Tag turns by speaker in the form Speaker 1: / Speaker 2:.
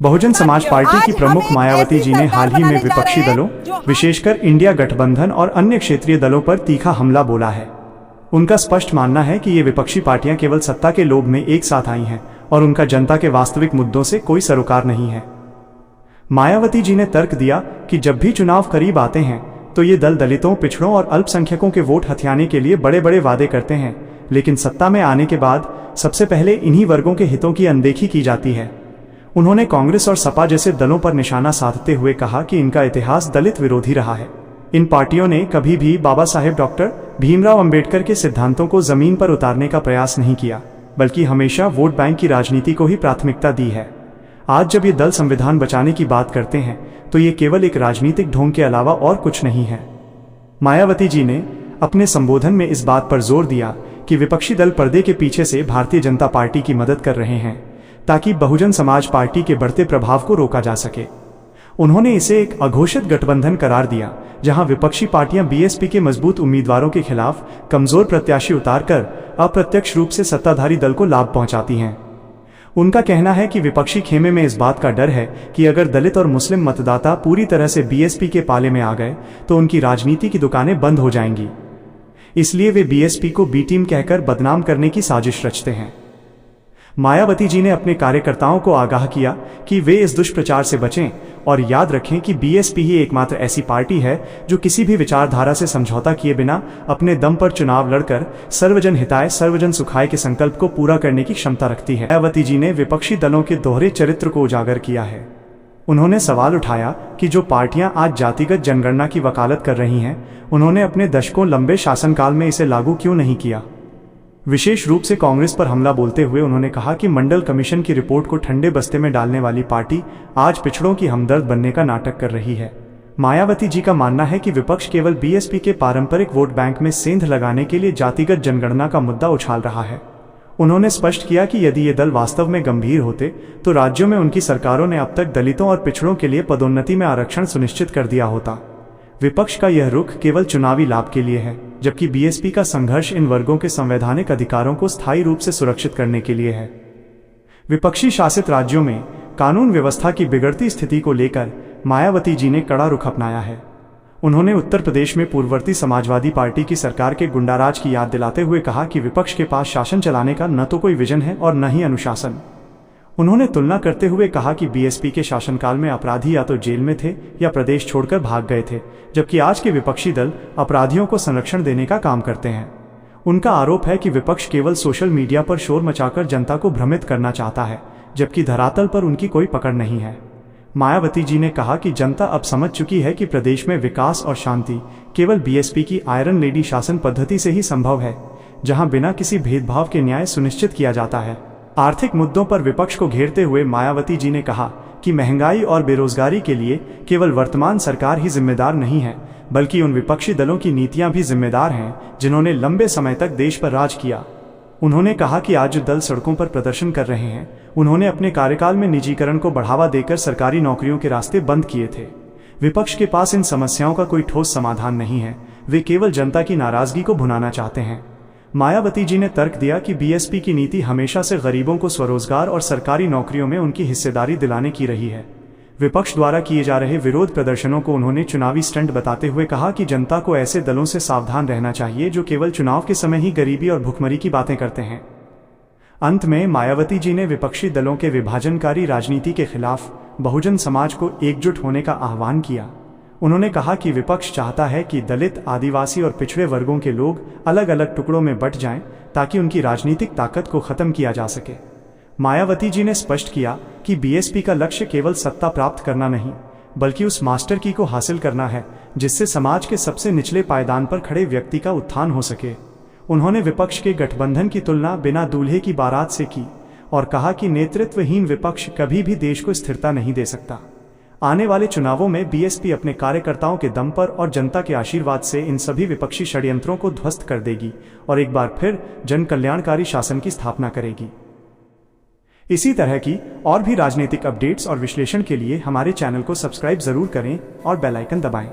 Speaker 1: Bahujan Samaj party की प्रमुख मायावती जी ने हाल ही में विपक्षी दलों, विशेषकर इंडिया गठबंधन और अन्य क्षेत्रीय दलों पर तीखा हमला बोला है। उनका स्पष्ट मानना है कि ये विपक्षी पार्टियां केवल सत्ता के लोभ में एक साथ आई हैं और उनका जनता के वास्तविक मुद्दों से कोई सरोकार नहीं है। मायावती जी ने तर्क दिया कि जब भी चुनाव करीब आते हैं तो ये दल दलितों, पिछड़ों और अल्पसंख्यकों के वोट हथियाने के लिए बड़े बड़े वादे करते हैं, लेकिन सत्ता में आने के बाद सबसे पहले इन्हीं वर्गों के हितों की अनदेखी की जाती है। उन्होंने कांग्रेस और सपा जैसे दलों पर निशाना साधते हुए कहा कि इनका इतिहास दलित विरोधी रहा है। इन पार्टियों ने कभी भी बाबा साहेब डॉक्टर भीमराव अंबेडकर के सिद्धांतों को जमीन पर उतारने का प्रयास नहीं किया, बल्कि हमेशा वोट बैंक की राजनीति को ही प्राथमिकता दी है। आज जब ये दल संविधान बचाने की बात करते हैं तो ये केवल एक राजनीतिक ढोंग के अलावा और कुछ नहीं है। मायावती जी ने अपने संबोधन में इस बात पर जोर दिया कि विपक्षी दल पर्दे के पीछे से भारतीय जनता पार्टी की मदद कर रहे हैं ताकि बहुजन समाज पार्टी के बढ़ते प्रभाव को रोका जा सके। उन्होंने इसे एक अघोषित गठबंधन करार दिया, जहां विपक्षी पार्टियां बीएसपी के मजबूत उम्मीदवारों के खिलाफ कमजोर प्रत्याशी उतारकर अप्रत्यक्ष रूप से सत्ताधारी दल को लाभ पहुंचाती हैं। उनका कहना है कि विपक्षी खेमे में इस बात का डर है कि अगर दलित और मुस्लिम मतदाता पूरी तरह से बीएसपी के पाले में आ गए तो उनकी राजनीति की दुकानें बंद हो जाएंगी। इसलिए वे बीएसपी को बी टीम कहकर बदनाम करने की साजिश रचते हैं। मायावती जी ने अपने कार्यकर्ताओं को आगाह किया कि वे इस दुष्प्रचार से बचें और याद रखें कि बीएसपी ही एकमात्र ऐसी पार्टी है जो किसी भी विचारधारा से समझौता किए बिना अपने दम पर चुनाव लड़कर सर्वजन हिताय सर्वजन सुखाय के संकल्प को पूरा करने की क्षमता रखती है। मायावती जी ने विपक्षी दलों के दोहरे चरित्र को उजागर किया है। उन्होंने सवाल उठाया कि जो पार्टियां आज जातिगत जनगणना की वकालत कर रही हैं, उन्होंने अपने दशकों लंबे शासनकाल में इसे लागू क्यों नहीं किया। विशेष रूप से कांग्रेस पर हमला बोलते हुए उन्होंने कहा कि मंडल कमीशन की रिपोर्ट को ठंडे बस्ते में डालने वाली पार्टी आज पिछड़ों की हमदर्द बनने का नाटक कर रही है। मायावती जी का मानना है कि विपक्ष केवल बीएसपी के पारंपरिक वोट बैंक में सेंध लगाने के लिए जातिगत जनगणना का मुद्दा उछाल रहा है। उन्होंने स्पष्ट किया कि यदि ये दल वास्तव में गंभीर होते तो राज्यों में उनकी सरकारों ने अब तक दलितों और पिछड़ों के लिए पदोन्नति में आरक्षण सुनिश्चित कर दिया होता। विपक्ष का यह रुख केवल चुनावी लाभ के लिए है, जबकि बीएसपी का संघर्ष इन वर्गों के संवैधानिक अधिकारों को स्थायी रूप से सुरक्षित करने के लिए है। विपक्षी शासित राज्यों में कानून व्यवस्था की बिगड़ती स्थिति को लेकर मायावती जी ने कड़ा रुख अपनाया है। उन्होंने उत्तर प्रदेश में पूर्ववर्ती समाजवादी पार्टी की सरकार के गुंडाराज की याद दिलाते हुए कहा कि विपक्ष के पास शासन चलाने का न तो कोई विजन है और न ही अनुशासन। उन्होंने तुलना करते हुए कहा कि बीएसपी के शासनकाल में अपराधी या तो जेल में थे या प्रदेश छोड़कर भाग गए थे, जबकि आज के विपक्षी दल अपराधियों को संरक्षण देने का काम करते हैं। उनका आरोप है कि विपक्ष केवल सोशल मीडिया पर शोर मचाकर जनता को भ्रमित करना चाहता है, जबकि धरातल पर उनकी कोई पकड़ नहीं है। मायावती जी ने कहा कि जनता अब समझ चुकी है कि प्रदेश में विकास और शांति केवल बीएसपी की आयरन लेडी शासन पद्धति से ही संभव है, जहां बिना किसी भेदभाव के न्याय सुनिश्चित किया जाता है। आर्थिक मुद्दों पर विपक्ष को घेरते हुए मायावती जी ने कहा कि महंगाई और बेरोजगारी के लिए केवल वर्तमान सरकार ही जिम्मेदार नहीं है, बल्कि उन विपक्षी दलों की नीतियां भी जिम्मेदार हैं जिन्होंने लंबे समय तक देश पर राज किया। उन्होंने कहा कि आज जो दल सड़कों पर प्रदर्शन कर रहे हैं, उन्होंने अपने कार्यकाल में निजीकरण को बढ़ावा देकर सरकारी नौकरियों के रास्ते बंद किए थे। विपक्ष के पास इन समस्याओं का कोई ठोस समाधान नहीं है, वे केवल जनता की नाराजगी को भुनाना चाहते हैं। मायावती जी ने तर्क दिया कि बीएसपी की नीति हमेशा से गरीबों को स्वरोजगार और सरकारी नौकरियों में उनकी हिस्सेदारी दिलाने की रही है। विपक्ष द्वारा किए जा रहे विरोध प्रदर्शनों को उन्होंने चुनावी स्टंट बताते हुए कहा कि जनता को ऐसे दलों से सावधान रहना चाहिए जो केवल चुनाव के समय ही गरीबी और भुखमरी की बातें करते हैं। अंत में मायावती जी ने विपक्षी दलों के विभाजनकारी राजनीति के खिलाफ बहुजन समाज को एकजुट होने का आह्वान किया। उन्होंने कहा कि विपक्ष चाहता है कि दलित, आदिवासी और पिछड़े वर्गों के लोग अलग अलग टुकड़ों में बंट जाएं ताकि उनकी राजनीतिक ताकत को खत्म किया जा सके। मायावती जी ने स्पष्ट किया कि बीएसपी का लक्ष्य केवल सत्ता प्राप्त करना नहीं, बल्कि उस मास्टर की को हासिल करना है जिससे समाज के सबसे निचले पायदान पर खड़े व्यक्ति का उत्थान हो सके। उन्होंने विपक्ष के गठबंधन की तुलना बिना दूल्हे की बारात से की और कहा कि नेतृत्वहीन विपक्ष कभी भी देश को स्थिरता नहीं दे सकता। आने वाले चुनावों में बीएसपी अपने कार्यकर्ताओं के दम पर और जनता के आशीर्वाद से इन सभी विपक्षी षड्यंत्रों को ध्वस्त कर देगी और एक बार फिर जन कल्याणकारी शासन की स्थापना करेगी। इसी तरह की और भी राजनीतिक अपडेट्स और विश्लेषण के लिए हमारे चैनल को सब्सक्राइब जरूर करें और बेल आइकन दबाएं।